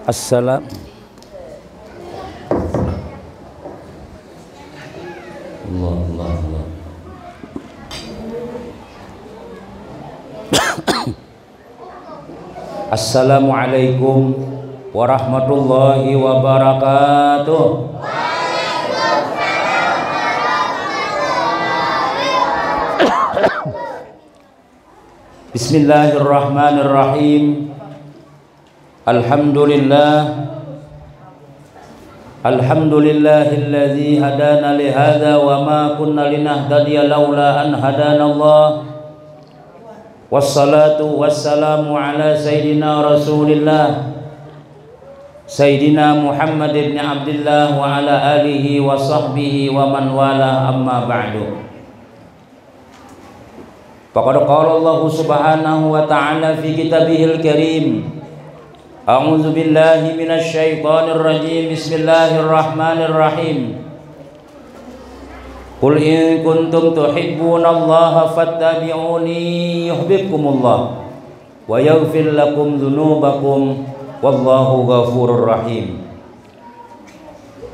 Assalam. Allah. Assalamualaikum warahmatullahi wabarakatuh. Bismillahirrahmanirrahim. Alhamdulillahilladzi hadana li hadza wa ma kunna linahtadiya laula an hadanallah. Wassalatu wassalamu ala sayyidina Rasulillah Sayyidina Muhammad ibn Abdullah wa ala alihi wa sahbihi wa man wala, amma ba'du. Faqad qala Allah subhanahu wa ta'ala fi kitabihil karim. A'udzu billahi minasy syaithanir rajim. Bismillahirrahmanirrahim. Qul in kuntum tuhibbunallaha fattabi'uni yuhibbukumullah wa yaghfir lakum dzunubakum wallahu ghafurur rahim.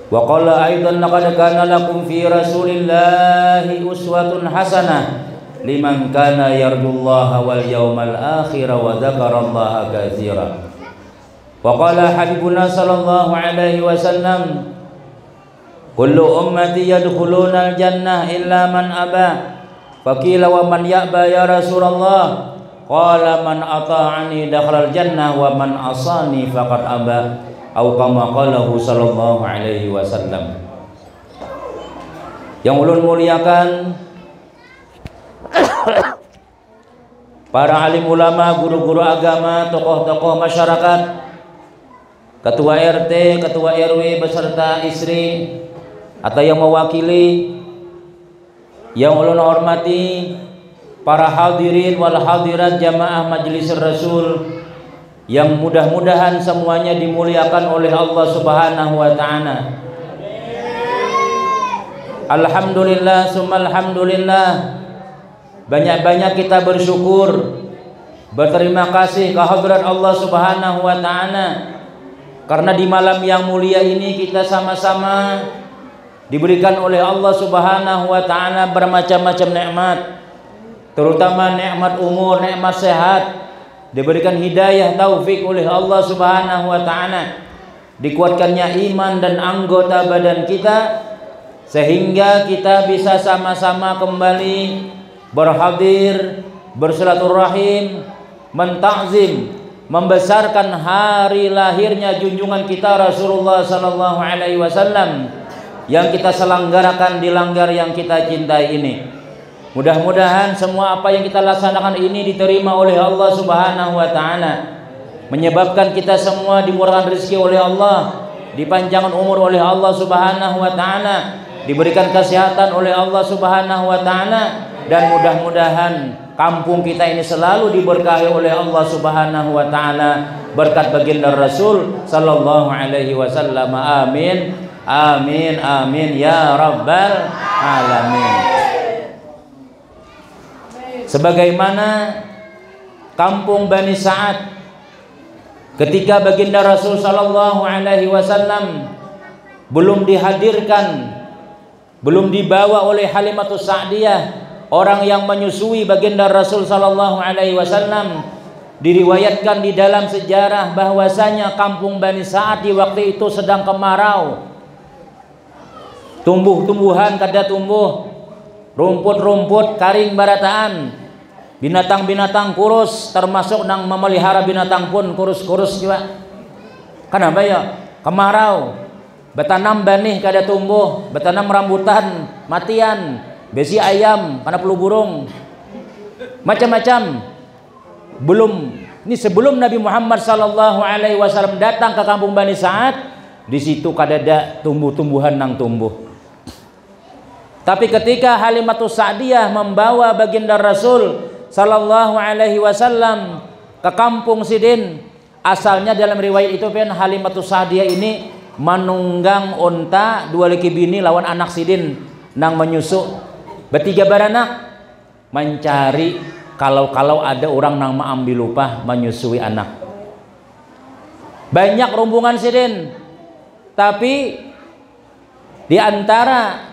Wa qala aidan laqad kana lakum fi rasulillahi uswatun hasanah liman kana yarjullaha wal yawmal akhir wa dzakarallaha katsiran. Wa qala habibuna sallallahu alaihi wasallam, kullu ummati yadkhuluna al-jannah illa man aba. Faqila wa man ya'ba ya Rasulullah? Qala man ata'ani dakhala al-jannah wa man asani faqad aba. Atau kama qalahu sallallahu alaihi wasallam. Yang ulun muliakan para alim ulama, guru-guru agama, tokoh-tokoh masyarakat, ketua RT, ketua RW beserta istri atau yang mewakili, yang ulun hormati para hadirin wal hadirat jamaah Majelis Rasul yang mudah-mudahan semuanya dimuliakan oleh Allah Subhanahu wa taala. Alhamdulillah summa alhamdulillah. Banyak-banyak kita bersyukur, berterima kasih kehadirat Allah Subhanahu wa taala karena di malam yang mulia ini kita sama-sama diberikan oleh Allah Subhanahu wa taala bermacam-macam nikmat, terutama nikmat umur, nikmat sehat, diberikan hidayah taufik oleh Allah Subhanahu wa taala, dikuatkannya iman dan anggota badan kita sehingga kita bisa sama-sama kembali berhadir, bersilaturahim, mentakzim, membesarkan hari lahirnya junjungan kita Rasulullah sallallahu alaihi wasallam yang kita selenggarakan di langgar yang kita cintai ini. Mudah-mudahan semua apa yang kita laksanakan ini diterima oleh Allah Subhanahu wa taala, menyebabkan kita semua dimurahkan rezeki oleh Allah, dipanjangkan umur oleh Allah Subhanahu wa taala, diberikan kesehatan oleh Allah Subhanahu wa taala, dan mudah-mudahan kampung kita ini selalu diberkahi oleh Allah Subhanahu wa taala berkat baginda Rasul sallallahu alaihi wasallam. Amin. Amin amin ya rabbal alamin. Sebagaimana kampung Bani Sa'ad ketika baginda Rasul sallallahu alaihi wasallam belum dihadirkan, belum dibawa oleh Halimatus Sa'diyah, orang yang menyusui baginda Rasul sallallahu alaihi wasallam, diriwayatkan di dalam sejarah bahwasanya kampung Bani Sa'ad di waktu itu sedang kemarau. Tumbuh-tumbuhan kada tumbuh, rumput-rumput karing barataan, binatang-binatang kurus, termasuk nang memelihara binatang pun kurus-kurus juga. Kenapa ya? Kemarau. Betanam benih kada tumbuh, betanam rambutan matian, besi ayam karena flu burung, macam-macam. Ini sebelum Nabi Muhammad sallallahu alaihi wasallam datang ke kampung Bani Sa'ad, di situ kada ada tumbuh-tumbuhan nang tumbuh. Tapi ketika Halimatus Sa'diyah membawa baginda Rasul sallallahu alaihi wasallam ke kampung Sidin, asalnya dalam riwayat itu kan Halimatus Sa'diyah ini menunggang unta dua laki bini lawan anak Sidin nang menyusuk bertiga baranak mencari kalau ada orang nang ambil upah menyusui anak. Banyak rombongan sidin, tapi di antara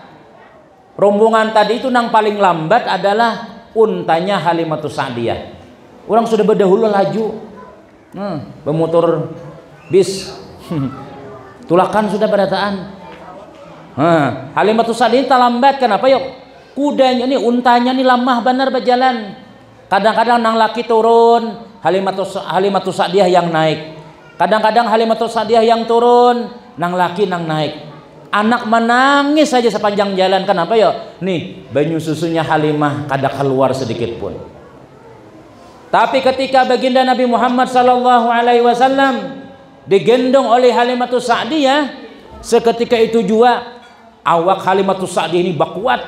rombongan tadi itu yang paling lambat adalah untanya Halimatus Sa'diyah. Orang sudah berdahulu laju, bermotor bis, tulakan sudah berataan. Halimatus Sa'diyah tak lambat, kenapa yuk? Kudanya nih, untanya nih lamah benar berjalan. Kadang-kadang nang laki turun, Halimatus Sa'diyah yang naik. Kadang-kadang Halimatus Sa'diyah yang turun, nang laki nang naik. Anak menangis saja sepanjang jalan. Kenapa ya? Nih, banyu susunya Halimah kada keluar sedikit pun. Tapi ketika baginda Nabi Muhammad sallallahu alaihi wasallam digendong oleh Halimatus Sa'diyah, seketika itu juga awak Halimatus Sa'diyah ini bakuat,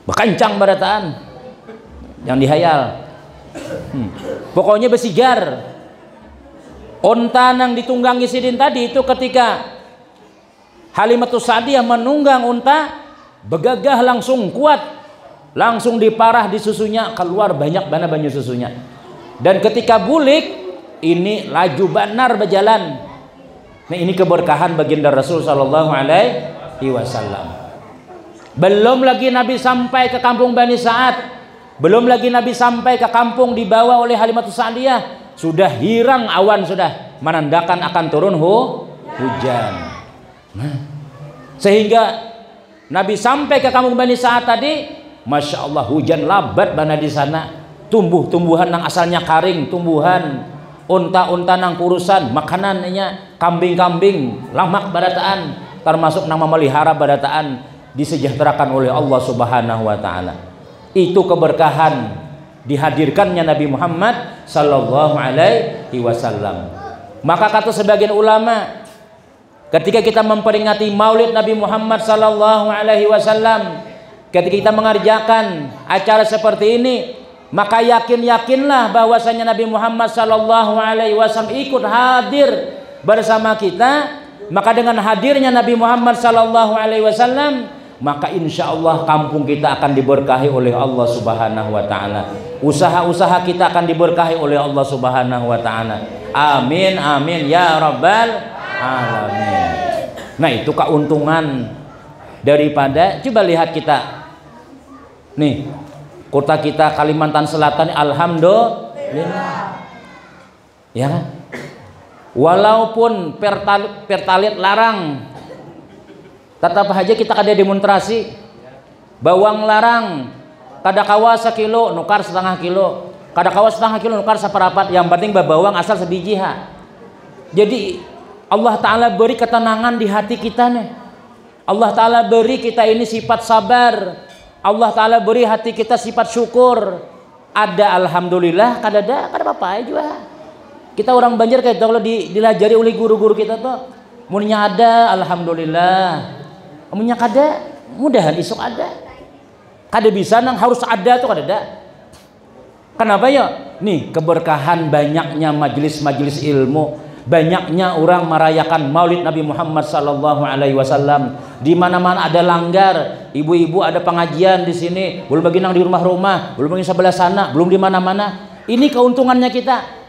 bakancang barataan, yang dihayal. Pokoknya bersigar. Onta yang ditunggangi sidin tadi itu ketika Halimatus Sa'diyah menunggang unta, begagah langsung kuat, langsung diparah di susunya, keluar banyak banget banyu susunya. Dan ketika bulik ini laju benar berjalan. Nah, ini keberkahan baginda Rasul sallallahu alaihi wasallam. Belum lagi Nabi sampai ke kampung Bani Sa'ad, belum lagi Nabi sampai ke kampung dibawa oleh Halimatus Sa'diyah, sudah hirang awan, sudah menandakan akan turun hujan. Sehingga Nabi sampai ke kampung Bani Sa'ad tadi, masya Allah hujan labat bana di sana. Tumbuh-tumbuhan yang asalnya karing, tumbuhan, unta-unta nang kurusan, makanannya kambing-kambing, lamak barataan, termasuk nang memelihara barataan, disejahterakan oleh Allah Subhanahu wa taala. Itu keberkahan dihadirkannya Nabi Muhammad sallallahu alaihi wasallam. Maka kata sebagian ulama, ketika kita memperingati Maulid Nabi Muhammad sallallahu alaihi wasallam, ketika kita mengerjakan acara seperti ini, maka yakinlah bahwasanya Nabi Muhammad sallallahu alaihi wasallam ikut hadir bersama kita. Maka dengan hadirnya Nabi Muhammad sallallahu alaihi wasallam, maka insya Allah kampung kita akan diberkahi oleh Allah Subhanahu wa taala. Usaha-usaha kita akan diberkahi oleh Allah Subhanahu wa taala. Amin amin ya rabbal alamin. Nah, itu keuntungan daripada, coba lihat kita nih, kota kita Kalimantan Selatan, alhamdulillah. Ya kan? Walaupun pertalit larang, tetap aja kita kada demonstrasi. Bawang larang, kada kawa sekilo nukar setengah kilo, kada kawa setengah kilo nukar seperapat, yang penting bawang asal sebiji ha. Jadi Allah Ta'ala beri ketenangan di hati kita nih. Allah Ta'ala beri kita ini sifat sabar. Allah Ta'ala beri hati kita sifat syukur. Ada alhamdulillah, kada apa-apa juga. Kita orang Banjar kayak kalau dilajari oleh guru-guru kita tuh, munnya ada alhamdulillah, munnya kada mudahan isuk ada. Kada bisa nang harus ada tuh kada ada. Kenapa ya? Nih keberkahan banyaknya majelis-majelis ilmu, banyaknya orang merayakan Maulid Nabi Muhammad sallallahu alaihi wasallam. Di mana-mana ada langgar, ibu-ibu ada pengajian di sini, belum bagi nang di rumah-rumah, belum bagi sebelah sana, belum di mana-mana. Ini keuntungannya kita.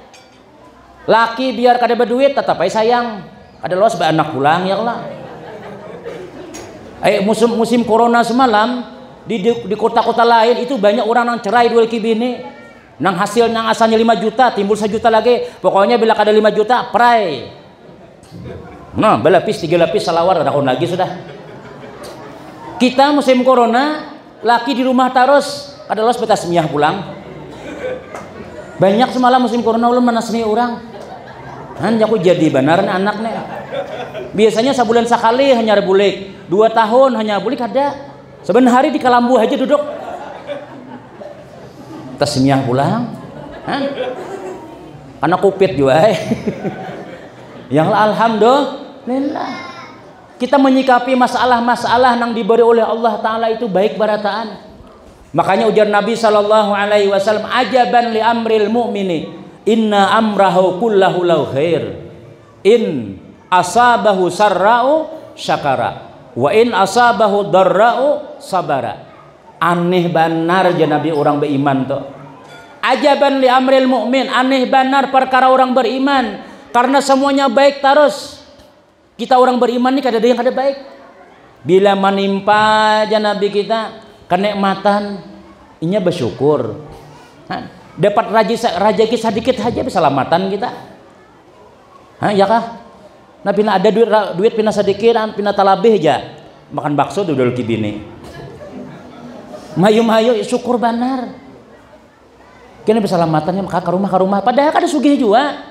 Laki biar kada berduit tetap aja sayang, ada los anak pulang ya lah. Musim corona semalam di kota-kota lain itu banyak orang yang cerai dua laki bini. Nang hasil nang asalnya 5 juta timbul 1 juta lagi. Pokoknya bila kada 5 juta pray. Nah, berlapis 3 lapis salawar tahun lagi sudah. Kita musim corona laki di rumah terus, kada los betasmiyah pulang. Banyak semalam musim corona ulun manasmi orang. Hanya aku jadi benar anaknya. Biasanya sebulan sekali hanya bulik, 2 tahun hanya bulik ada. Sebenarnya hari di Kalambu aja duduk. Tasmiyah pulang. Karena kupit juga. Yang alhamdulillah. Kita menyikapi masalah-masalah yang diberi oleh Allah Ta'ala itu baik barataan. Makanya ujar Nabi sallallahu alaihi wasallam, ajaban li amril mu'mini, inna amrahu kullahu lahu khair, in asabahu sarra'u syakara, wa in asabahu darra'u sabara. Aneh benar je Nabi orang beriman tuh. Ajaban li amril mu'min, aneh benar perkara orang beriman. Karena semuanya baik terus. Kita orang beriman nih kada ada yang kada baik. Bila menimpa aja Nabi kita kenikmatan, inya bersyukur. Dapat rezeki sedikit aja keselamatan kita. Ya kah? Nah pina ada duit pina sedikit, pina talabih aja makan bakso dudul kibini. Mayu syukur benar. Kini keselamatannya maka ke rumah. Padahal kada sugih juga.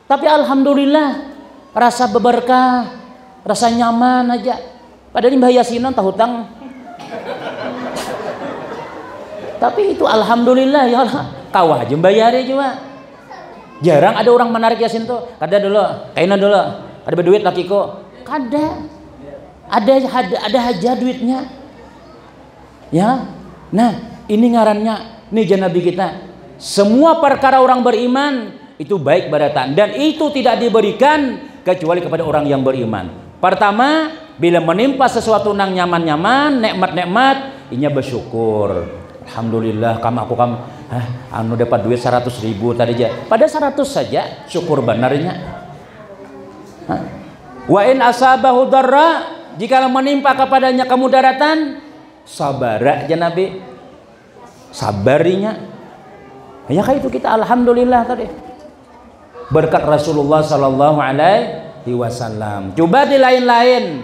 Tapi alhamdulillah rasa berberkah, rasa nyaman aja. Padahal ini bahaya sinon tahu hutang. Tapi itu alhamdulillah ya Allah. Kawah aja bayarnya juga. Jarang ada orang menarik yasin tuh. Kada dulu, kaina dulu. Ada berduit laki kok. Kada. Ada aja duitnya. Ya. Nah, ini ngarannya nih Nabi kita. Semua perkara orang beriman itu baik baratan dan itu tidak diberikan kecuali kepada orang yang beriman. Pertama, bila menimpa sesuatu nang nyaman-nyaman, nikmat-nikmat, inya bersyukur. Alhamdulillah kamu anu dapat duit 100.000 tadi aja. Pada 100 saja syukur benarnya. Wa in asabahu darra, jika menimpa kepadanya kemudaratan, sabar aja Nabi. Sabarinya. Ya kayak itu kita alhamdulillah tadi. Berkat Rasulullah sallallahu alaihi wasallam. Coba di lain-lain.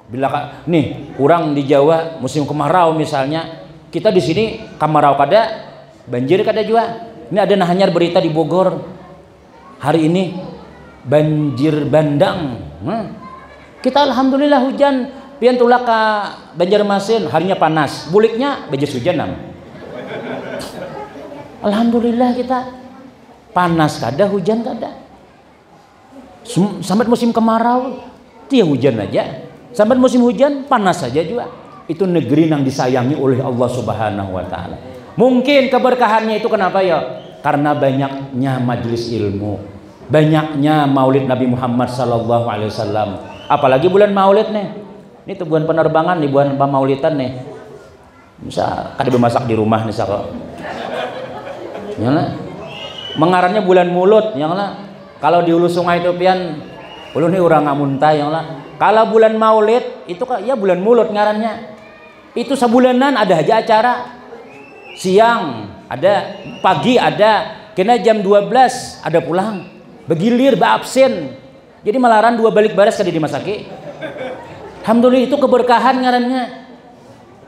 Bila nih kurang di Jawa musim kemarau misalnya, kita di sini kemarau kada, banjir kada juga. Ini ada hanya berita di Bogor hari ini banjir bandang. Kita alhamdulillah hujan, pian tulak ke Banjarmasin harinya panas, buliknya banjir hujanan. Alhamdulillah kita panas kada, hujan kada. Sampai musim kemarau dia hujan aja. Sampai musim hujan panas saja juga. Itu negeri yang disayangi oleh Allah Subhanahu wa taala. Mungkin keberkahannya itu kenapa ya? Karena banyaknya majelis ilmu, banyaknya maulid Nabi Muhammad sallallahu alaihi wasallam. Apalagi bulan maulid nih. Ini tuh bulan penerbangan nih, bulan pamaulitan nih. Bisa kada bemasak di rumah nih sako. Nyala. Mengarannya bulan mulut, nyala. Kalau di hulu sungai itu pian ulu nih orang ngamuntah nyala. Kalau bulan maulid itu ya bulan mulut ngarannya. Itu sebulanan ada aja acara. Siang ada, pagi ada, kena jam 12 ada pulang. Begilir, beabsen. Jadi malaran dua balik baras kada dimasaki. Alhamdulillah itu keberkahan ngarannya.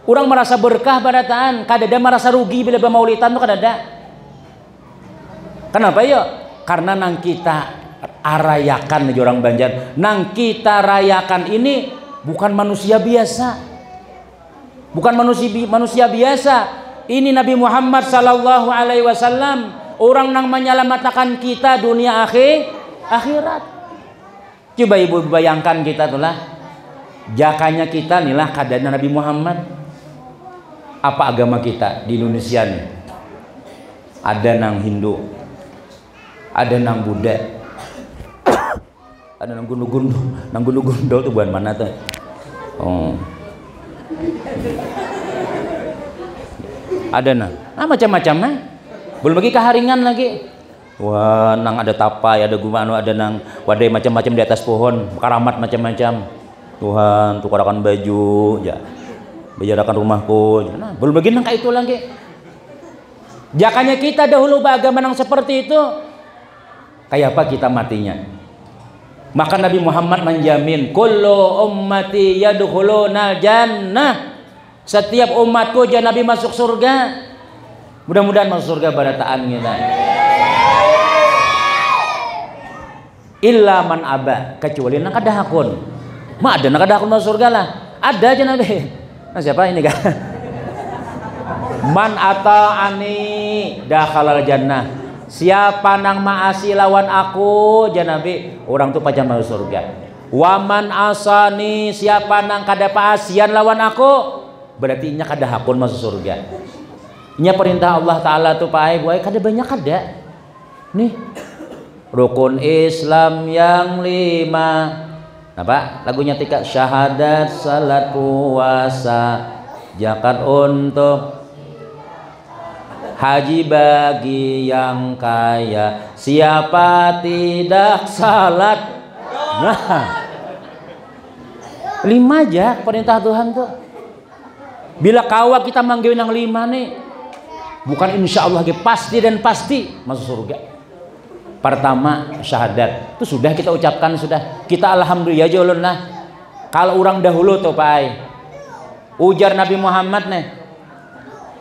Orang merasa berkah barataan, kada ada merasa rugi bila bemaulitan tuh kada ada. Kenapa ya? Karena nang kita arayakan nih orang Banjar. Nang kita rayakan ini bukan manusia biasa. Bukan manusia biasa. Ini Nabi Muhammad sallallahu alaihi wasallam, orang yang menyelamatkan kita dunia akhirat. Coba ibu bayangkan kita tuh lah. Jakanya kita inilah keadaan Nabi Muhammad. Apa agama kita di Indonesia nih? Ada nang Hindu, ada nang Buddha, ada nang gundu-gundu. Nang gundu-gundu tuh bukan mana tuh? Oh. Ada macam-macam belum lagi keharingan lagi. Wah, nang ada tapai, ada gumano, ada nang wadai macam-macam di atas pohon, karamat macam-macam. Tuhan, tukarakan baju, ya, bejarakan rumahku. Nah, belum lagi nang kayak itu lagi. Jakanya kita dahulu beragama nang seperti itu, kayak apa kita matinya? Maka Nabi Muhammad menjamin, kullu ummati yadkhuluna jannah. Setiap umatku jangan Nabi masuk surga. Mudah-mudahan masuk surga barataan kita. Illa man aba, kecuali nang kadahakun. Ma ada nang kadahakun masuk surga lah. Ada aja Nabi. Nah, siapa ini kan? Man ata'ani dakhalal jannah. Siapa nang maasi lawan aku jangan Nabi, orang tuh pajang masuk surga. Waman asani, siapa nang kada paasian lawan aku, berarti inya kada hakun masuk surga. Inya perintah Allah Ta'ala tuh pae buai kada banyak kada. Nih rukun Islam yang 5. Apa lagunya tika? Syahadat, salat, puasa, zakat untuk Haji bagi yang kaya, siapa tidak salat. Nah, 5 aja perintah Tuhan tuh. Bila kawa kita manggil yang 5 nih, bukan insya Allah lagi, pasti dan pasti masuk surga. Pertama syahadat, itu sudah kita ucapkan, sudah kita alhamdulillah jolon lah. Kalau orang dahulu tuh Pak, ujar Nabi Muhammad nih,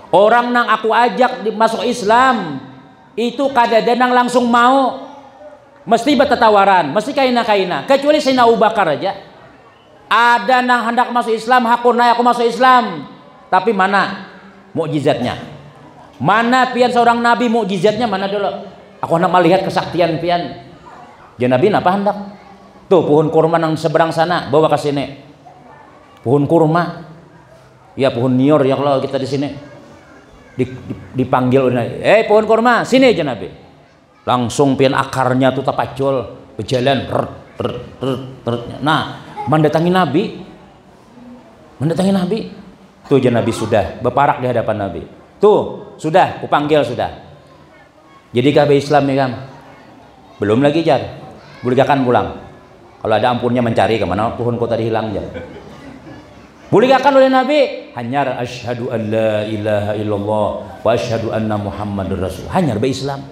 orang nang aku ajak masuk Islam itu kadang-kadang langsung mau, mesti bertatawaran, mesti kaina-kaina, kecuali Sayyidina Abu Bakar aja. Ada nang hendak masuk Islam, hakunai aku masuk Islam, tapi mana mukjizatnya? Mana pian seorang nabi mukjizatnya mana dulu? Aku hendak melihat kesaktian pian. Ya Nabi apa hendak? Tuh pohon kurma nang seberang sana, bawa ke sini. Pohon kurma, ya pohon nior ya kalau kita di sini. Dipanggil oleh, pohon kurma, sini aja Nabi. Langsung pian akarnya tuh tapacul, berjalan, nah mendatangi Nabi, tuh aja Nabi sudah berparak di hadapan Nabi. Tuh sudah, kupanggil sudah. Jadi KB Islam ya kan? Belum lagi jar, bolehkan pulang. Kalau ada ampunnya mencari kemana pohon kota hilang jar. Bolehkan oleh Nabi, hanyar asyhadu an la ilaha illallah wa asyhadu anna Muhammadur Rasul. Hanyar be Islam.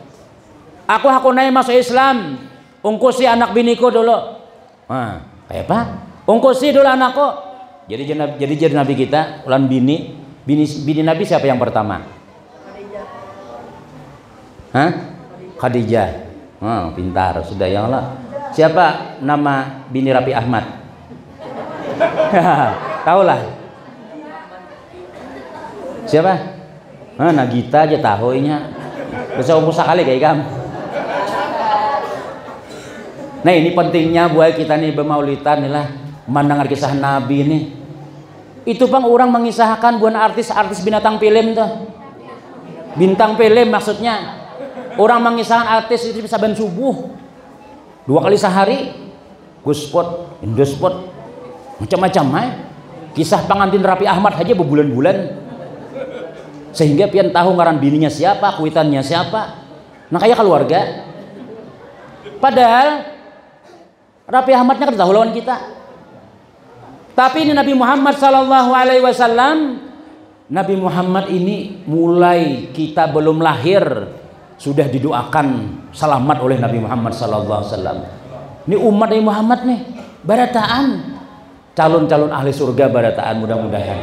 Aku naik masuk Islam. Ungkusi anak biniku dulu. Nah, kayak apa? Ungkusi dulu anakku. Jadi Nabi kita, ulan bini Nabi siapa yang pertama? Hah? Khadijah. Oh, pintar sudah ya Allah. Siapa nama bini Rapi Ahmad? Tahu lah. Siapa? Nagita aja tahunya. Bisa umur sekali kayak kamu. Nah ini pentingnya buat kita nih bermaulidan nih lah, mendengar kisah Nabi nih. Itu bang orang mengisahkan bukan artis-artis binatang film tuh. Bintang film maksudnya. Orang mengisahkan artis itu bisa ben subuh 2 kali sehari, Guspot, Indospot, macam-macam kisah pengantin Rapi Ahmad aja berbulan-bulan, sehingga pian tahu ngaran bininya siapa, kuitannya siapa, nah kayak keluarga. Padahal Rapi Ahmadnya kan tahu lawan kita. Tapi ini Nabi Muhammad Sallallahu Alaihi Wasallam, Nabi Muhammad ini mulai kita belum lahir sudah didoakan selamat oleh Nabi Muhammad Sallallahu Alaihi Wasallam. Ini umat Nabi Muhammad nih, barataan calon-calon ahli surga, barataan mudah-mudahan.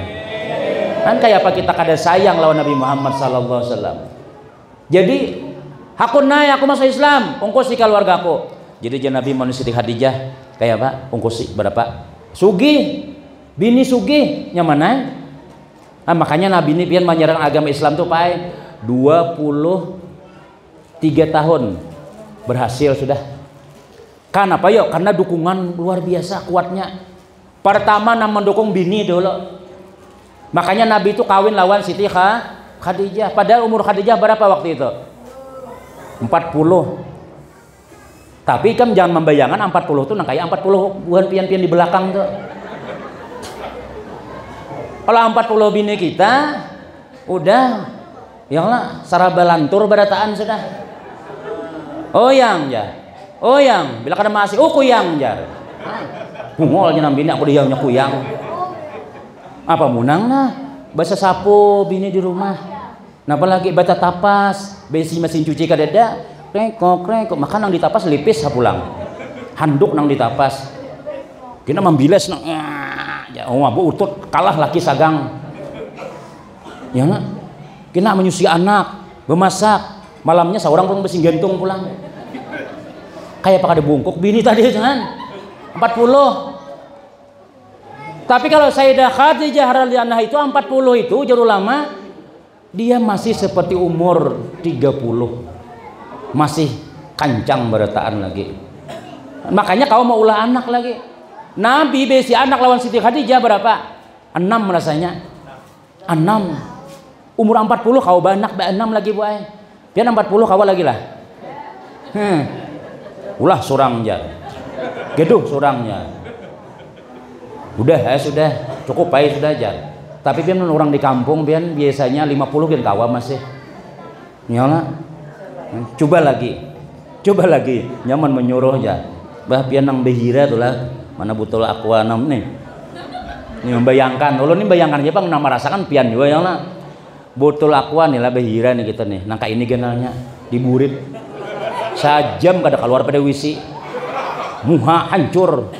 Kan kayak apa kita kada sayang lawan Nabi Muhammad Sallallahu Alaihi Wasallam. Jadi aku naik, aku masuk Islam, ongkosi keluargaku. Jadi Nabi manusia Siti Khadijah kayak apa? Ongkosi berapa? Sugih, bini sugih, nyamanai. Makanya Nabi ini pian menyerang agama Islam tuh Pak 23 tahun berhasil sudah. Kenapa yuk? Karena dukungan luar biasa kuatnya. Pertama mendukung bini dulu. Makanya Nabi itu kawin lawan Siti Khadijah. Padahal umur Khadijah berapa waktu itu? 40. Tapi kan jangan membayangkan 40 tuh kayak 40 bukan pian-pian di belakang tuh. Kalau 40 bini kita udah ya lah sarabalantur barataan sudah. Oh yang ya, oh yang bila kada masih, oh kuyang jar. Mungolnya nambini aku diamnya kuyang. Apa munang nah? Basa sapu bini di rumah. Napa lagi bata tapas, besi mesin cuci kadada, krengkok, makan nang ditapas lipis sapulang. Handuk nang ditapas. Kena membilas nang, ya oh abu utut kalah laki sagang. Ya nak, kena menyusui anak, bemasak. Malamnya seorang pun besi gantung pulang. Kayak apa ada bungkuk bini tadi jangan 40. Tapi kalau Sayyidah Khadijah radhiyallahu anha itu 40 itu jauh lama, dia masih seperti umur 30. Masih kancang berataan lagi. Makanya kau mau ulah anak lagi. Nabi besi anak lawan Siti Khadijah berapa? 6 rasanya. 6. Umur 40 kau banak 6 lagi bu ay. Pian 40 kau lagi lah. Ulah surang jar. Geduh surangnya. Udah sudah cukup baik sudah jar. Tapi pian orang di kampung pian biasanya 50 pian kawa masih. Nyala. Coba lagi nyaman menyuruh ya. Bah pian nang behira tuh lah. Mana butul aku anam nih. Ini membayangkan, ulun ini bayangkan aja bang, nama rasakan pian juga ya lah. Butul aku nih lah behira nih kita nih. Nangka ini genalnya diburit. Sajam kada keluar pada wisi. Muha hancur.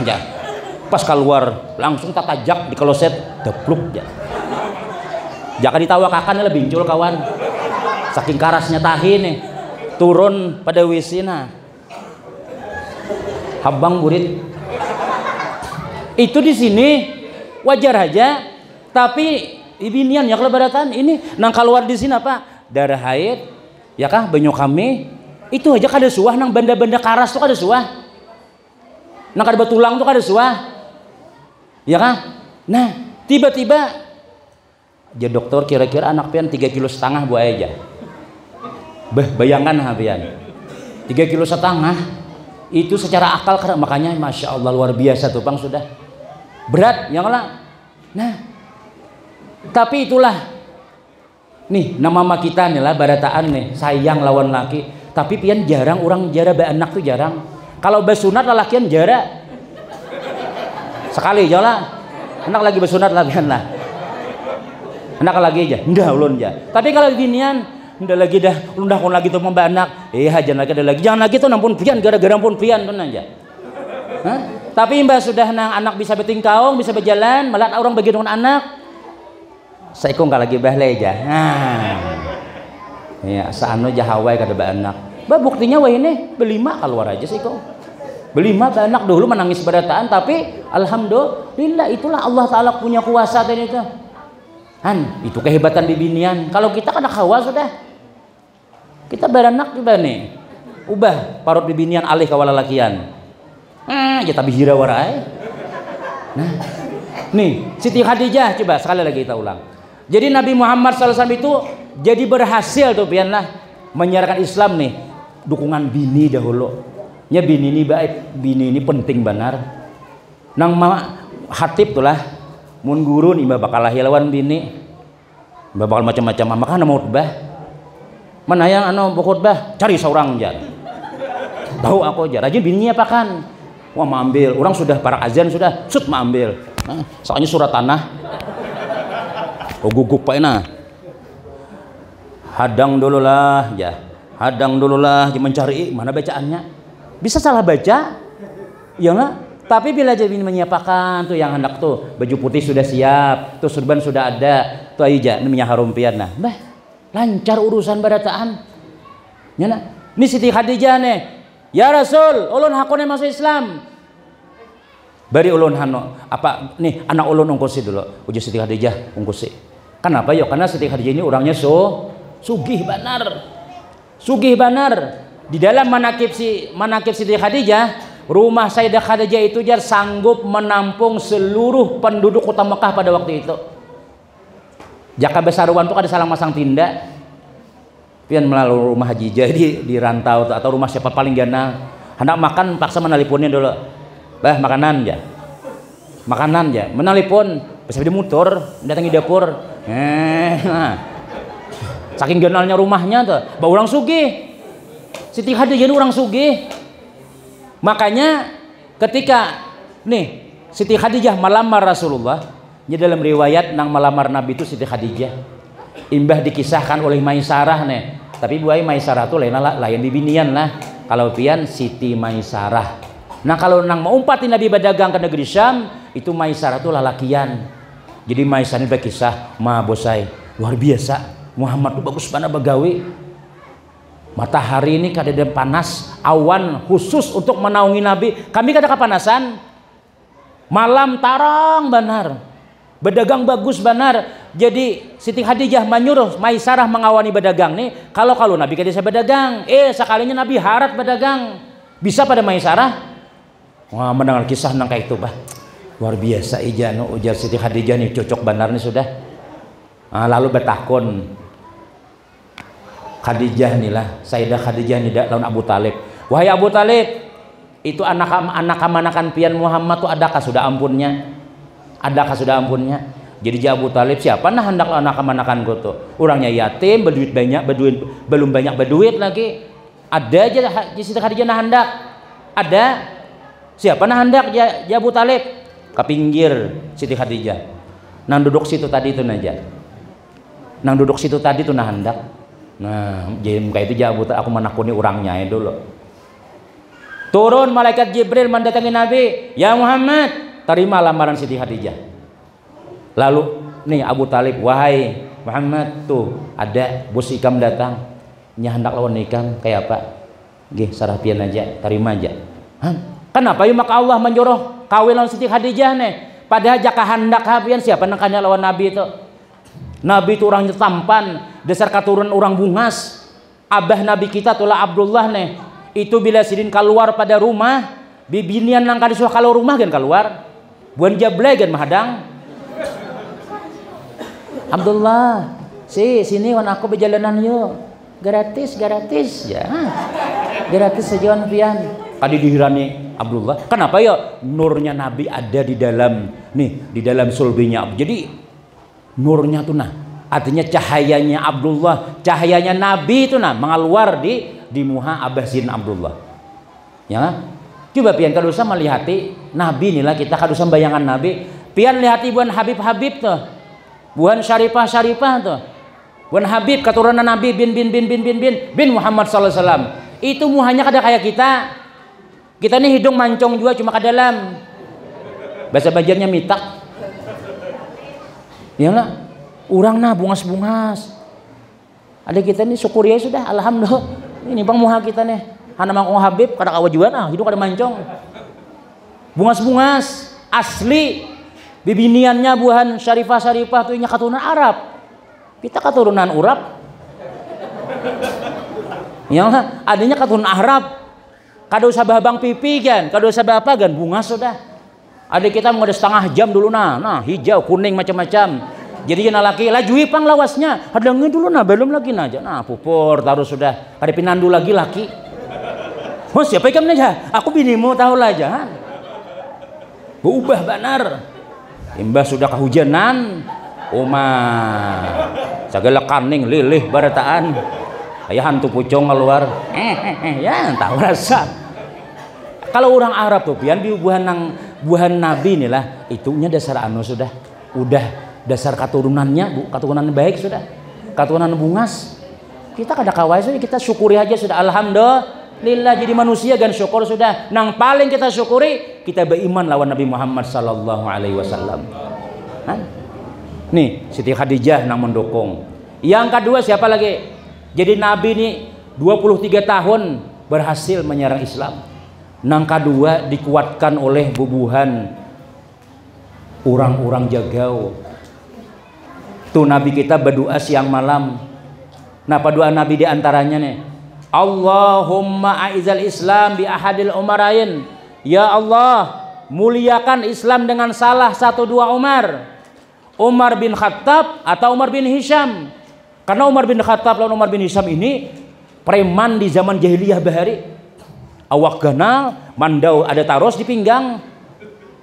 Ya. Pas keluar langsung tatajak di kloset depluk ya. Jaka ditawakakan lebih bincul kawan. Saking karasnya tahi nih. Turun pada wisina. Habang burit. Itu di sini wajar aja, tapi ibinian ya kalau beratan ini nang keluar di sini apa? Darah haid, ya kah banyak kami. Itu aja kada suah nang benda-benda karas tuh kada suah. Nang kada betulang tuh kada suah. Ya kah? Nah, tiba-tiba ya dokter kira-kira anak pian 3,5 kilo bu aja. Bayangkan pian 3,5 kilo itu secara akal karena makanya masya Allah luar biasa tuh bang sudah berat yang lah. Nah tapi itulah nih nama mama kita nih lah barataan nih sayang lawan laki tapi pian jarang orang jara anak tuh jarang. Kalau besunat lalakian jara sekali jala anak lagi besunat lah pian lah. Anak lagi aja, enggak ulun aja. Tapi kalau binian, enggak lagi dah, ulun dah kon lagi tuh mbak anak. Jangan lagi ada lagi. Jangan lagi tuh nampun pian gara-gara nampun pian tuh aja. Hah? Tapi mbak sudah nang anak bisa betingkaung, bisa berjalan, melat orang bagi dengan anak. Saya kok enggak lagi bahle aja. Nah. Ya, saano jahawai kada ba anak. Bah buktinya wah ini belima keluar aja sih kok. Belima ba anak dulu menangis berataan tapi alhamdulillah itulah Allah taala punya kuasa tadi itu. Itu kehebatan di binian. Kalau kita kan hawa sudah. Kita beranak juga nih. Ubah parut di binian alih ke walalakian. Ya tapi hira warai. Nah, nih Siti Khadijah coba sekali lagi kita ulang. Jadi Nabi Muhammad SAW itu jadi berhasil tuh pian lah menyiarkan Islam nih. Dukungan bini dahulu. Ya bini ini baik, bini ini penting benar. Nang hatib tuh lah. Mun guru nih bakal lawan bini bakal macam-macam makanya mau khutbah mana yang khutbah cari seorang jar tahu aku jar rajin bininya apa kan wah mau ambil orang sudah para azan sudah sut mau ambil soalnya surat tanah gugup pak nah hadang dulu lah mencari mana bacaannya bisa salah baca ya nggak. Tapi bila jadi menyiapkan tuh yang hendak tuh baju putih sudah siap, tuh surban sudah ada, tuh aja namanya harumpian nah. Bah, lancar urusan barataan. Nyana, ini Siti Khadijah nih. Ya Rasul, ulun hakone masuk Islam. Bari ulun hano apa nih anak ulun ungkusi dulu. Uji Siti Khadijah ungkusi. Kenapa yo? Karena Siti Khadijah ini orangnya sugih banar. Sugih banar. Di dalam manakib Siti Khadijah rumah Sayyidah Khadijah itu jar sanggup menampung seluruh penduduk kota Mekah pada waktu itu. Jaka besaruan tuh ada salang masang tindak. Pian melalui rumah Haji jadi di rantau atau rumah siapa paling gana. Hendak makan paksa meneliponnya dulu. Bah makanan ya. Makanan ya. Menelpon bisa di motor datangi dapur. Nah. Saking ganalnya rumahnya tuh. Bah orang sugih. Siti Khadijah ini orang sugih. Makanya ketika nih Siti Khadijah melamar Rasulullah, ini dalam riwayat nang melamar Nabi itu Siti Khadijah. Imbah dikisahkan oleh Maisarah nih. Tapi buai Maisarah tuh lain bibinian lah. Kalau pian Siti Maisarah. Nah kalau nang mau umpatin Nabi berdagang ke negeri Syam, itu Maisarah tuh lalakian. Jadi Maisarah ini berkisah, ma bosai luar biasa. Muhammad tuh bagus banget begawi. Matahari ini kadang panas, awan khusus untuk menaungi Nabi. Kami kadang kepanasan. Malam tarang benar. Berdagang bagus benar. Jadi Siti Khadijah menyuruh Maisarah mengawani berdagang nih. Kalau Nabi kadang saya berdagang, sekalinya Nabi harat berdagang. Bisa pada Maisarah? Wah, mendengar kisah nang kayak itu, bah. Luar biasa ijano ujar Siti Khadijah nih cocok benar nih sudah. Lalu bertakun. Khadijah inilah Sayyidah Khadijah ini lawan Abu Talib. Wahai Abu Talib, itu anak kemanakan pian Muhammad tuh adakah sudah ampunnya? Adakah sudah ampunnya? Jadi Abu Talib siapa nah hendak anak manakan tuh, orangnya yatim, berduit banyak, belum banyak berduit lagi. Ada aja Siti Khadijah nah hendak, ada siapa nah hendak ya Abu Talib ke pinggir Siti Khadijah, nang duduk situ tadi itu aja, nang duduk situ tadi tuh nah hendak. Nah jadi muka itu Abu Talib, aku menakuni orangnya itu loh. Turun malaikat Jibril mendatangi Nabi, ya Muhammad, terima lamaran Siti Khadijah. Lalu nih Abu Talib, wahai Muhammad, tuh ada bos Ikam datang, nya hendak lawan Ikam kayak apa? Gih sarapian aja, terima aja. Hah? Kenapa yuk maka Allah menjoroh kawin lawan Siti Khadijah nih? Padahal jaka hendak hapian siapa nangkanya lawan Nabi itu? Nabi itu orangnya tampan, dasar keturunan orang bungas. Abah Nabi kita tulah Abdullah nih. Itu bila sidin keluar pada rumah, bibinian nang kadisuh kalau rumah kan keluar. Buan jablay kan mahadang. Abdullah, sini wan aku berjalanan yuk, gratis ya, gratis sejuan pian. Tadi dihirani Abdullah, kenapa ya? Nurnya Nabi ada di dalam nih, di dalam sulbinya. Jadi nurnya tuh nah, artinya cahayanya Abdullah, cahayanya Nabi itu nah mengeluar di muha Abbasin Abdullah. Ya, coba pian kalau usah melihati Nabi inilah kita kalau usah bayangan Nabi. Pian lihati buan Habib tuh. Buan Syarifah tuh. Buan Habib keturunan Nabi bin Muhammad sallallahu alaihi wasallam. Itu muhanya kada kayak kita. Kita nih hidung mancong juga cuma ke dalam. Bahasa Banjarnya mitak. Ya enggak? Urang nah bungas-bungas. Ada kita nih syukur ya sudah alhamdulillah. Ini bang muha kita nih. Hana mangkong Habib kada kawajuan hidung kada mancong. Bungas-bungas asli. Bibiniannya buhan Syarifah tuh nya keturunan Arab. Kita keturunan Urab. Yang adanya keturunan Arab. Kada usah babang pipi kan, kada usah apa kan, bunga sudah. Ada kita mau ada setengah jam dulu nah hijau, kuning macam-macam. Jadi yang laki lajui pang lawasnya. Hadangin dulu nah belum lagi aja. Nah pupur taruh sudah. Ada pinandu lagi laki. Oh siapa ikan aja? Aku binimu tahu lah aja. Berubah benar. Imbah sudah kehujanan, segala kaning lilih barataan, ayah hantu pucung keluar, ya tahu rasa. Kalau orang Arab tuh pian di buhan Nabi inilah, itunya dasar anu sudah dasar keturunannya keturunan baik sudah, keturunan bungas. Kita kada kawai sudah, kita syukuri aja sudah, alhamdulillah jadi manusia dan syukur sudah. Nang paling kita syukuri kita beriman lawan Nabi Muhammad sallallahu alaihi wasallam. Nih Siti Khadijah nang mendukung. Yang kedua siapa lagi? Jadi Nabi nih 23 tahun berhasil menyerang Islam. Nang kedua dikuatkan oleh bubuhan orang-orang jagau. Tuh Nabi kita berdoa siang malam. Nah doa Nabi diantaranya nih, Allahumma aizal Islam bi ahadil umarain. Ya Allah, muliakan Islam dengan salah satu dua Umar bin Khattab atau Umar bin Hisham. Karena Umar bin Khattab lawan Umar bin Hisham ini preman di zaman jahiliyah bahari. Awak ganal, mandau ada taros di pinggang.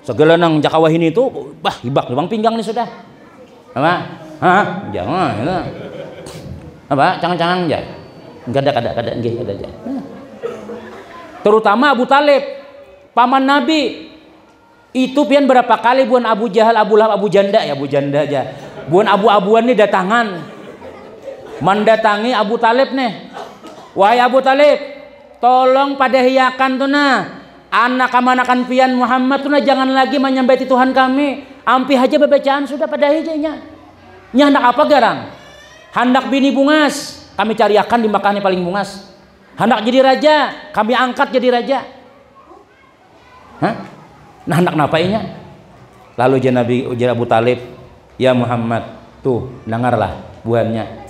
Segala nang jakawahin itu, hibak lubang pinggang nih sudah. Apa? Jangan. Apa? Jangan aja. Kada aja. Terutama Abu Talib, paman Nabi. Itu pian berapa kali buan Abu Jahal, Abu Lahab, Abu Janda aja. Buan abu-abuan nih datangan. Mendatangi Abu Talib nih. Wahai Abu Talib, tolong pada hiakan tuh nah. Anak kamanakan pian Muhammad tuh nah jangan lagi menyembah Tuhan kami. Ampi aja bacaan sudah pada hijanya. Nya hendak apa garang? Hendak bini bungas. Kami cariakan di Makkah paling bungas. Hendak jadi raja, kami angkat jadi raja. Hah? Nah hendak napainya? Lalu Nabi ujar Abu Talib, ya Muhammad, tuh dengarlah buahnya.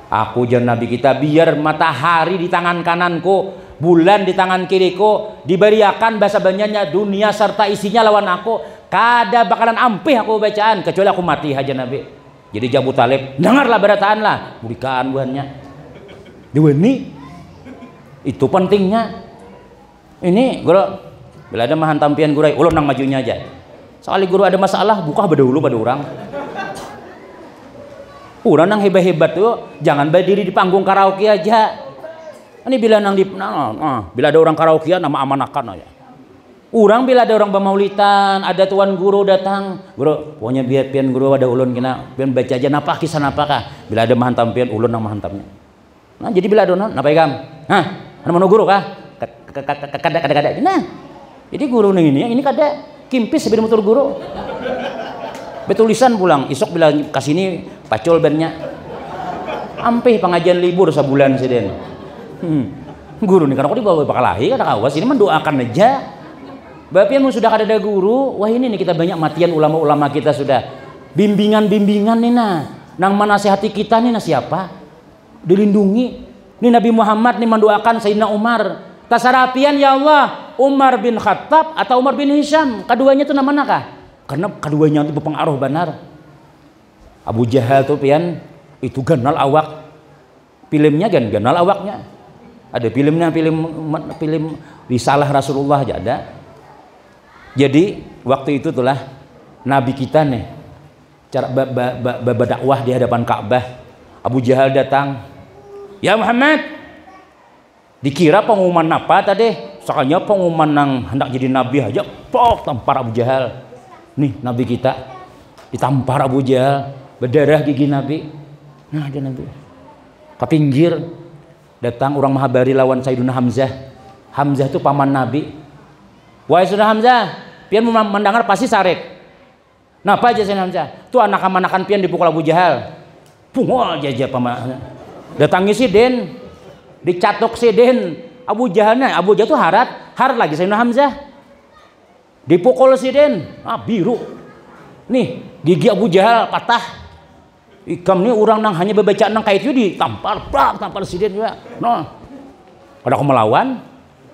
Aku jan Nabi kita biar matahari di tangan kananku, bulan di tangan kiriku, diberiakan bahasa banyaknya dunia serta isinya lawan aku, kada bakalan ampih aku bacaan kecuali aku mati aja Nabi. Jadi Abu Talib, dengarlah berataan lah, berikan buahnya. Diweni, itu pentingnya. Ini guru, bila ada mahan tampian gurai, ulun nang majunya aja. Sekali guru ada masalah, buka dulu pada orang. Orang yang hebat-hebat tuh jangan berdiri di panggung karaoke aja. Ini bila bila ada orang karaoke nama amanakan aja. Orang bila ada orang bermaulitan, ada tuan guru datang, guru, pokoknya biar pian guru ada ulun kena, pian baca aja napa kisah napakah. Bila ada mahantam pian ulun nang mahantamnya. Nah, jadi bila ada napa ikam? Hah, mana guru kah? Kada. Nah, jadi guru ini kada kimpis sebelum motor guru. Betulisan pulang, isok bila kasini pacul bannya. Ampih pengajian libur sebulan seden. Guru nih kan aku dibawa bakal lahir kada kawas ini mendoakan aja. Bapian sudah kada ada guru, wah ini nih kita banyak matian ulama-ulama kita sudah. Bimbingan-bimbingan nih nang menasihati kita nih siapa? Dilindungi. Nih Nabi Muhammad nih mendoakan Sayyidina Umar. Kasarapian ya Allah, Umar bin Khattab atau Umar bin Hisham, keduanya itu nama manakah? Karena keduanya itu berpengaruh benar. Abu Jahal tuh pian itu ganal awak. Filmnya ganal awaknya. Ada filmnya, film risalah Rasulullah aja ada. Jadi waktu itu itulah Nabi kita nih cara berdakwah di hadapan Ka'bah. Abu Jahal datang, ya Muhammad, dikira pengumuman apa tadi? Soalnya pengumuman yang hendak jadi nabi aja, pok tampar Abu Jahal. Nih Nabi kita ditampar Abu Jahal, berdarah gigi Nabi. Nah dia Nabi ke pinggir datang orang Mahabari lawan Sayyidina Hamzah. Hamzah itu paman Nabi. Wahai Sayyidina Hamzah, pian mendengar pasti sarek. Napa aja Sayyidina Hamzah? Tuh anak-anakan pian dipukul Abu Jahal. Pungol aja paman. Datangi si Den, dicatok si Den. Abu Jahal tuh harat lagi Sayyidina Hamzah. Dipukul si Den, biru. Nih gigi Abu Jahal patah. Ikam nih orang nang hanya bebaca nang kayak itu ditampar si Den juga. No. Ada aku melawan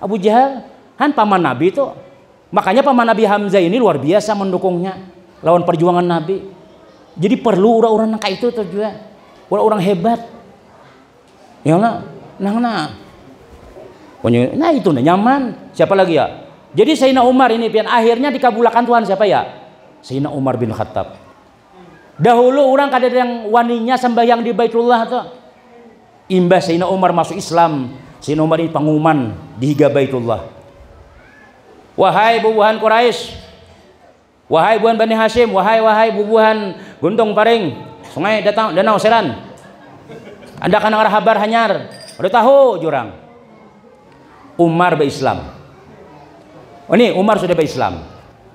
Abu Jahal. Kan paman Nabi itu, makanya paman Nabi Hamzah ini luar biasa mendukungnya lawan perjuangan Nabi. Jadi perlu orang-orang kayak itu juga, orang-orang hebat. Ya nah, nah itu nyaman. Siapa lagi ya? Jadi Sayyidina Umar ini pian akhirnya dikabulkan Tuhan siapa ya? Sayyidina Umar bin Khattab. Dahulu orang kada yang waninya sembahyang di Baitullah tuh. Imbas Sayyidina Umar masuk Islam, Sayyidina Umar ini pengumuman di higa Baitullah. Wahai bubuhan Quraisy, wahai bubuhan Bani Hashim, wahai bubuhan Guntung Paring, Sungai Danau Seran. Anda kan arah habar hanyar, udah tahu jurang. Umar berislam. Oh ini Umar sudah berislam.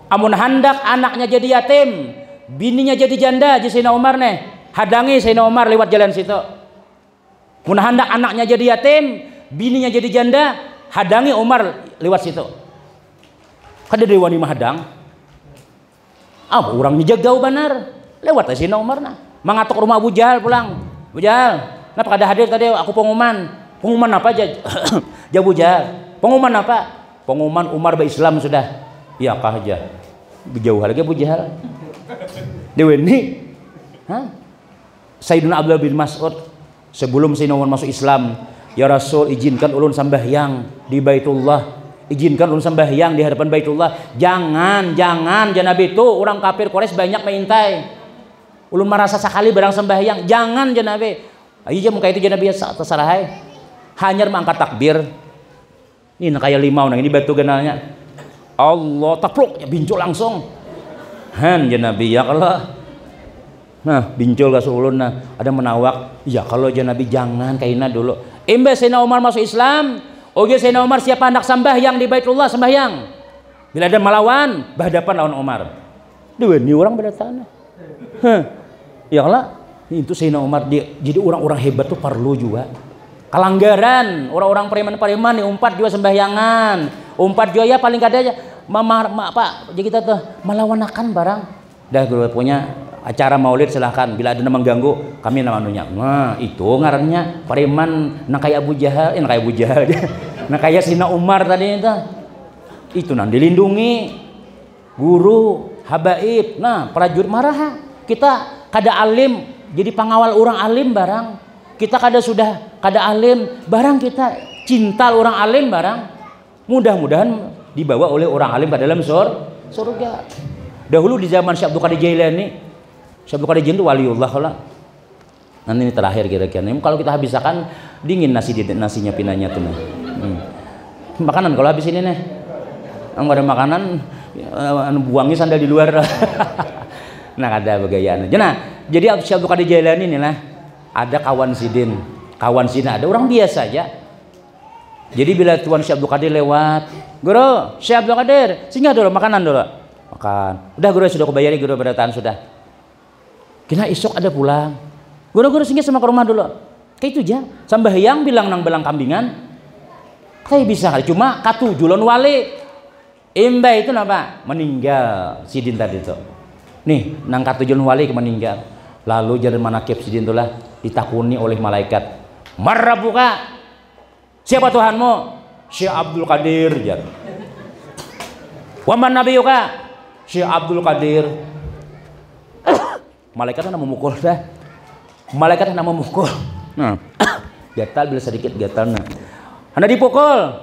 Amun hendak anaknya jadi yatim, bininya jadi janda, jadi Sayyidina Umar nih hadangi Sayyidina Umar lewat jalan situ. Mun hendak anaknya jadi yatim, bininya jadi janda, hadangi Umar lewat situ. Kada dewa ni mahadang. Orang jagau benar. Lewat Sayyidina Umar mengatok rumah Abu Jahal pulang. Abu Jahal, kenapa kada hadir tadi? Aku pengumuman. Pengumuman apa aja? Abu Jahal. Pengumuman apa? Pengumuman Umar berislam sudah. Iya kah aja. Jauh lagi Abu Jahal. Dewa ni. Sayyidina Abdullah bin Mas'ud sebelum Sayyidina Umar masuk Islam, ya Rasul izinkan ulun sambahyang di Baitullah. Izinkan ulun sembahyang di hadapan Baitullah. Jangan Nabi itu orang kafir Quraisy banyak mengintai. Ulun merasa sekali barang sembahyang. Jangan Nabi. Aja muka itu Nabi terserah. Hanya mengangkat takbir. Ini kayak limau ini batu ganalnya. Allah tapluk ya bincul langsung. Nabi ya kalau. Nah bincul ke ulun ada menawak. Ya kalau Nabi jangan kaina dulu. Imbas Sayyidina Umar masuk Islam. Oke Sayyidina Umar siapa anak sembahyang di Baitullah sembahyang. Bila ada melawan berhadapan lawan Umar. Dua ini orang berdatang. Ya Allah itu Sayyidina Umar jadi orang-orang hebat tuh perlu juga. Kalanggaran orang-orang preman-preman nih umpat juga sembahyangan. Umpat juga ya paling kada aja jadi kita tuh melawan-akan barang. Dah guru punya acara maulid silahkan. Bila ada yang mengganggu kami namanya. Nah itu ngarannya preman nak kayak Abu Jahal, nak kayak Abu Jahal, nak kayak Sayyidina Umar tadi itu dilindungi guru habaib. Nah prajurit marah kita kada alim jadi pengawal orang alim barang. Kita kada alim barang kita cinta orang alim barang. Mudah-mudahan dibawa oleh orang alim ke dalam surga. Dahulu di zaman Syekh Abdul Qadir Jailani, Syekh Abdul Qadir Jailani itu waliullah lah. Nanti ini terakhir kira-kira. Kalau kita habiskan dingin nasinya pinanya tuh. Makanan kalau habis ini nih, nggak ada makanan, buangnya sandal di luar. Nah ada begayaan. Jadi Syekh Abdul Qadir Jailani ini lah, ada kawan sidin ada orang biasa aja. Jadi bila Tuan Syekh Abdul Qadir lewat, guru Syekh Abdul Qadir, singgah dulu makanan dulu. Makan. Udah guru sudah kebayari guru berataan sudah. Kena esok ada pulang. Guru singgah sama ke rumah dulu. Kayak itu aja. Sambahyang bilang nang belang kambingan. Kayak bisa kali. Cuma katu julon wali. Imba itu apa? Meninggal sidin tadi itu. Nih nang katu julon wali meninggal. Lalu jalan manakib sidin itulah ditakuni oleh malaikat. Marrabuka. Siapa Tuhanmu? Syekh Abdul Qadir. Waman nabiyuka? Syekh Abdul Qadir. Malaikatnya memukul dah. Malaikatnya memukul. Nah, gatal bila sedikit gatal. Nah, anda dipukul.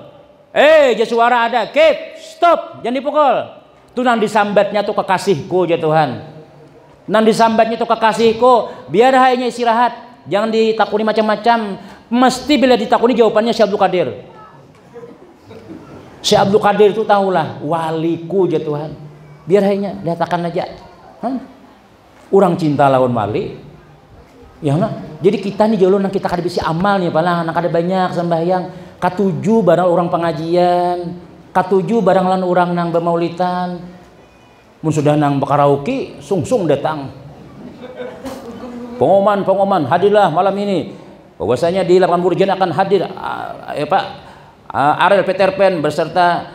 Jadi suara ada. Keep, stop, jangan dipukul. Tuh nang disambatnya tuh kekasihku ya Tuhan. Nang disambatnya tuh kekasihku. Biar hanya istirahat. Jangan ditakuni macam-macam. Mesti bila ditakuni jawabannya Syekh Abdul Qadir. Syekh Abdul Qadir itu tahulah waliku ya Tuhan. Biar hanya dikatakan aja. Orang cinta lawan wali. Ya nah. Jadi kita nih jauh nang kita kada bisa amal nih palang nang kada banyak sembahyang. Katuju barang orang pengajian, katuju barang lan orang nang bemaulitan. Mun sudah nang karaoke, sungsung datang. Pengumuman hadirlah malam ini. Bahwasanya di lapangan Burjan akan hadir Ariel Peter Pan beserta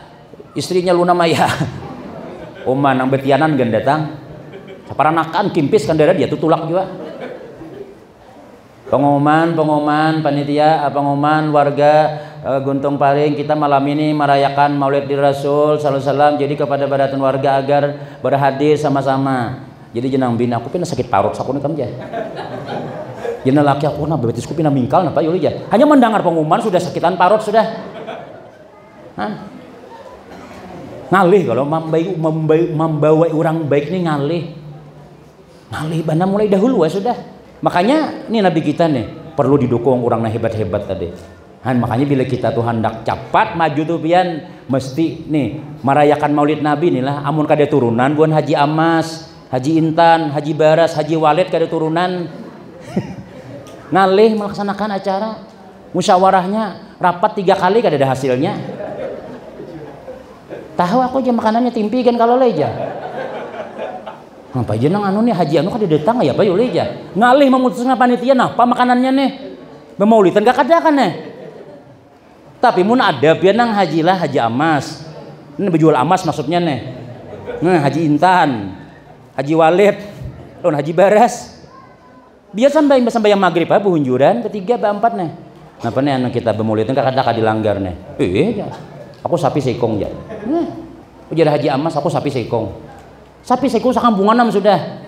istrinya Luna Maya. Oman nang betianan gen datang. Saparanakan kimpis kan darah dia tuh tulak juga. Pengumuman panitia, pengumuman warga Guntung Paring, kita malam ini merayakan Maulid di Rasul sallallahu alaihi wasallam. Jadi kepada baratan warga agar berhadir sama-sama. Jadi jenang bin aku pina sakit parut sakune kam ja. Jenang laki aku na bebetisku pina mingkal napa yuli ja. Hanya mendengar pengumuman sudah sakitan parut sudah. Ngalih kalau membawa orang baik nih ngalih bana mulai dahulu ya sudah. Makanya ini Nabi kita nih perlu didukung orang yang hebat-hebat tadi. Makanya bila kita tuh hendak cepat maju tuh pian mesti nih merayakan Maulid Nabi nih lah. Amun kada turunan buan Haji Amas, Haji Intan, Haji Baras, Haji Walid kada turunan. Ngalih melaksanakan acara musyawarahnya rapat 3 kali kada ada hasilnya. Tahu aku aja makanannya timpi kan kalau leja. Apa aja nang anu nih haji anu kada datang ya Pak Yuli aja. Ngalih memutuskan panitia nah apa makanannya nih. Bemaulidan gak kada kan nih. Tapi mun ada pian nang haji lah Haji Amas. Ini berjual amas maksudnya nih. Nah Haji Intan, Haji Walid, Haji Baras. Biar sampai yang maghrib apa hunjuran ketiga keempat nih. Napa nih anak kita bemaulidan gak kada dilanggar nih. Ya. Aku sapi sekong ya. Jadi Haji Amas aku sapi sekong. Sapi sekong sakampungan sudah.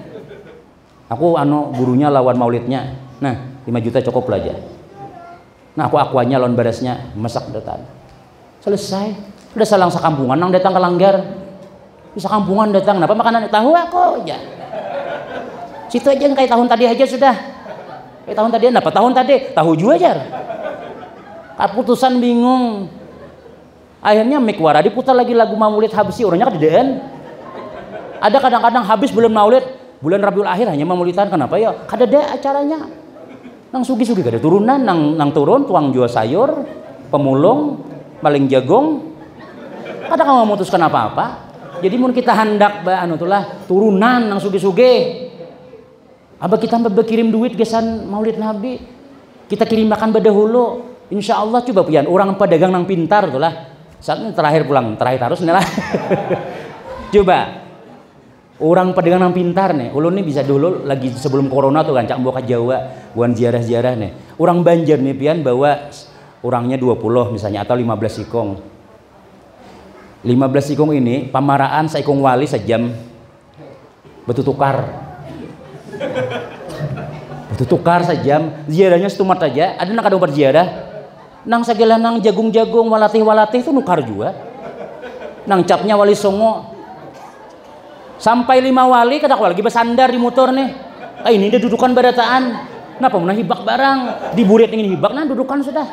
Aku gurunya lawan maulidnya. Nah 5 juta cukup aja. Nah aku akuannya lawan barasnya masak datang. Selesai. Udah salang sakampungan nang datang ke langgar. Bisa kampungan datang. Napa makanan tahu aku ya. Situ aja kayak tahun tadi aja sudah. Kayak tahun tadi apa tahun tadi? Tahu juga aja. Keputusan bingung. Akhirnya Mikwara diputar lagi lagu Maulid Habsi orangnya kededean. Ada kadang-kadang habis bulan Maulid, bulan Rabiul Akhir hanya maulidan kenapa ya? Kada ada acaranya. Nang sugi-sugi kada turunan, nang turun tuang jual sayur, pemulung, maling jagung. Kada kamu memutuskan apa-apa. Jadi mun kita hendak turunan nang sugi-sugi. Aba kita berkirim duit gesan Maulid Nabi. Kita kirim makan berdahulu. Insya Allah coba pian orang pedagang nang pintar itulah. Saat ini terakhir harus nih lah. Coba. Orang pedagang nang pintar nih, ulun nih bisa dulu lagi sebelum corona tuh kan cak bawa ke Jawa, buan ziarah-ziarah nih. Orang Banjar nih pian bawa orangnya 20 misalnya atau 15 sikong. 15 sikong ini pamaraan seikong wali sejam. Betul tukar sejam, ziarahnya setumat aja. Ada nang kadang berziarah, nang segala nang jagung-jagung walatih itu nukar juga. Nang capnya wali songo. Sampai 5 wali kata lagi bersandar di motor nih. Ini dia dudukan barataan. Kenapa mau hibak barang? Diburit ingin hibak nah dudukan sudah.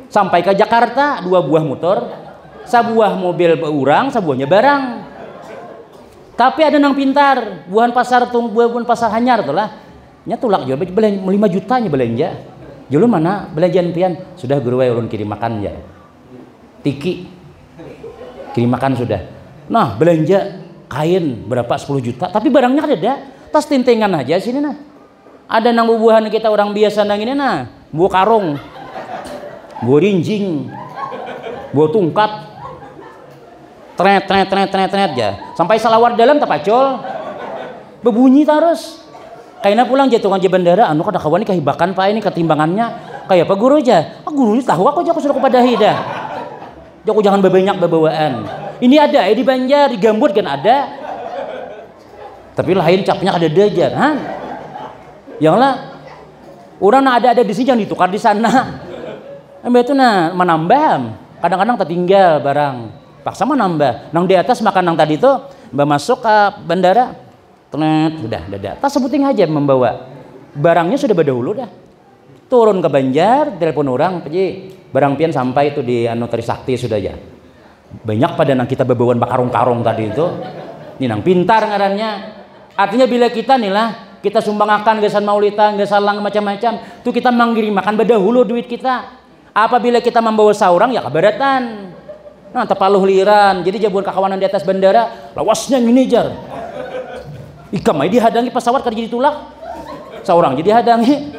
Sampai ke Jakarta 2 buah motor, sebuah mobil orang, sebuahnya barang. Tapi ada nang pintar, buahan pasar hanyar tuh lah. Nya tulak jual 5 jutanya belanja. Julu mana belanjaan pian? Sudah guru wae ulun kirim makan ya. Tiki. Kirim makan sudah. Nah, belanja kain berapa 10 juta, tapi barangnya ada. Tas tintingan aja sini nah. Ada nang bubuhan kita orang biasa nang ini nah, buah karung. Buah rinjing. Buah tungkat. Tret ya. Sampai salawar dalam tapacol. Bebunyi terus. Kayaknya pulang jatuh aja bandara, anu kada kawan ini kehibakan Pak ini ketimbangannya kayak apa guru aja. Gurunya tahu aku aja aku sudah kepadahi dah. Aku jangan bebanyak bebawaan. Ini ada di Banjar, di Gambut kan ada. Tapi lain capnya ada dajar, ha? Yang lah orang ada di sini jangan ditukar di sana. Itu nah menambah. Kadang-kadang tertinggal barang. Paksa menambah. Nang di atas makan nang tadi tuh, mbak masuk ke bandara. Sudah dadah. Tas sebuting aja membawa barangnya sudah berdahulu dah. Turun ke Banjar, telepon orang, Paji, barang pian sampai itu di anu Trisakti sudah ya. Banyak pada nang kita bebauan bakarung-karung tadi itu. Ini nang pintar ngarannya. Artinya bila kita nih lah, kita sumbangkan gesan maulitan, gesan lang macam-macam, tuh kita mengirim makan berdahulu duit kita. Apabila kita membawa saurang ya keberatan. Nah, tepaluh liran. Jadi jabuan kakawanan di atas bandara, lawasnya ini jar. Ikam aja dihadangi pesawat kerja ditulak. Seorang jadi hadangi.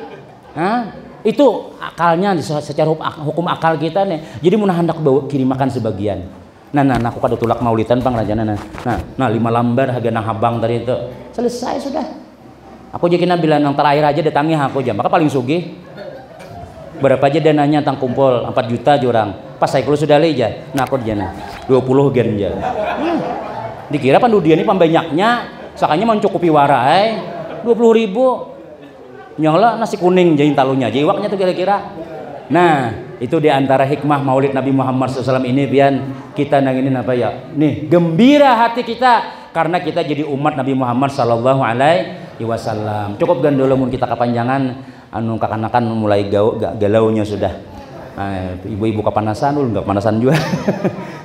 Nah, itu akalnya secara hukum akal kita nih. Jadi mun hendak bawa kirim makan sebagian. Nah, aku kada tulak maulitan pang rajana nah 5 lambar harga nang habang tadi itu. Selesai sudah. Aku jadi bilang yang terakhir aja datangi aku aja. Maka paling sugih. Berapa aja dananya tang kumpul 4 juta jurang. Pas saya kalau sudah leja. Nah, aku jana 20 gen aja. Dikira pandu dia ini pembanyaknya sakanya mencukupi warai 20.000 nyala nasi kuning jadi talunya jiwaknya tuh kira-kira. Nah itu diantara hikmah maulid Nabi Muhammad SAW ini biar kita nang ini apa ya nih gembira hati kita karena kita jadi umat Nabi Muhammad SAW. Cukup gandolo mun kita kepanjangan anu kakanakan mulai galaunya sudah. Ibu-ibu kepanasan dulu nggak kepanasan juga.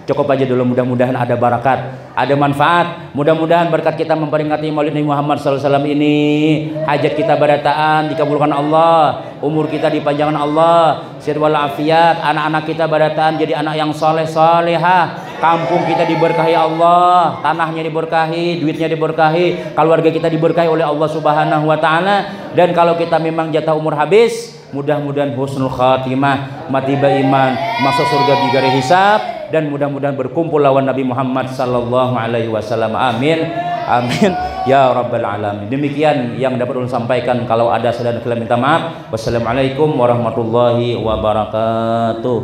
Cukup aja dulu, mudah-mudahan ada barakat, ada manfaat. Mudah-mudahan berkat kita memperingati Maulid Nabi Muhammad SAW ini, hajat kita barataan dikabulkan Allah, umur kita dipanjangkan Allah, sehat walafiat, anak-anak kita barataan jadi anak yang soleh solehah, kampung kita diberkahi Allah, tanahnya diberkahi, duitnya diberkahi, keluarga kita diberkahi oleh Allah Subhanahu Wa Taala. Dan kalau kita memang jatah umur habis, mudah-mudahan husnul khatimah, mati beriman, masuk surga bigari hisab, dan mudah-mudahan berkumpul lawan Nabi Muhammad sallallahu alaihi wasallam. Amin. Amin ya rabbal alamin. Demikian yang dapat ulun sampaikan. Kalau ada salah dan minta maaf. Wassalamualaikum warahmatullahi wabarakatuh.